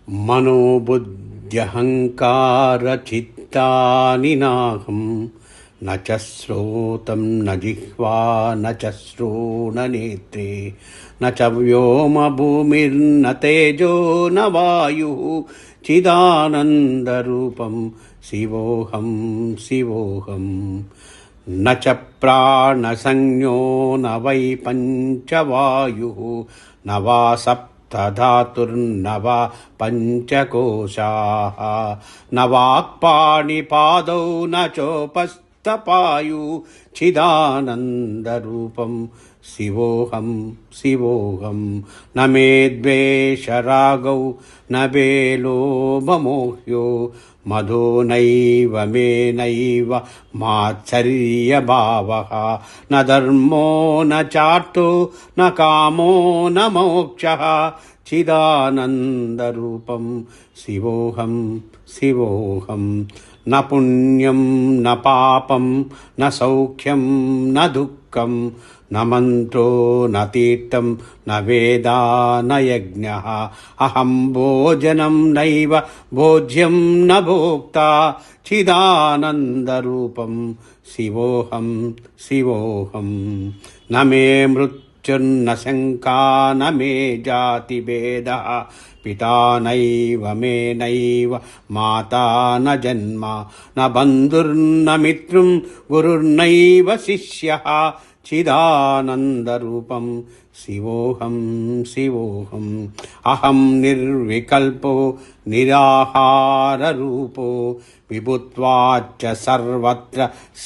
మనోబుద్ధ్యహంకారచిత్తాని నాహం న చ శ్రోతం న జిహ్వా న చ శ్రోణనేత్రే న చ వ్యోమ భూమిర్న తేజో న వాయుః చిదానందరూపం శివోహం శివోహం. న చ ప్రాణసంజ్ఞో న వై పంచవాయుః న వా సప్తధాతుర్న వా పంచకోశాః న వాక్పాణిపాదౌ న చోపస్థపాయు చిదానందరూపం శివోహం శివోహం. న మే ద్వేషరాగౌ న మే లోభమోహ్యో మధో నైవ మే నైవ మాత్సర్యభావః న ధర్మో న చార్థో న కామో న మోక్షః చిదానందరూపం శివోహం శివోహం. న పుణ్యం న పాపం న సౌఖ్యం న దుఃఖం న మంత్రో న తీర్థం న వేదా న యజ్ఞః అహం భోజనం నైవ భోజ్యం న భోక్తా చిదానందరూపం శివోహం శివోహం. న మే మృత్యుర్న శంకా న మే జాతిభేదః పితా నైవ మే నైవ మాతా న జన్మ న బంధుర్న మిత్రుం గురుర్నైవ శిష్యః చిదానందరూపం శివోహం శివోహం. అహం నిర్వికల్పో నిరాహారరూపో విభుత్వాచ్చ సర్వత్ర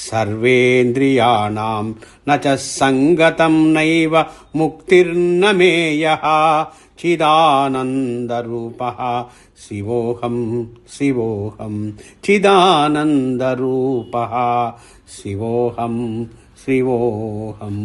సర్వేంద్రియాణాం న చ సంగతం నైవ ముక్తిర్న మేయః చిదానందరూపః శివోహం శివోహం. చిదానందరూపః శివోహం శివోహం.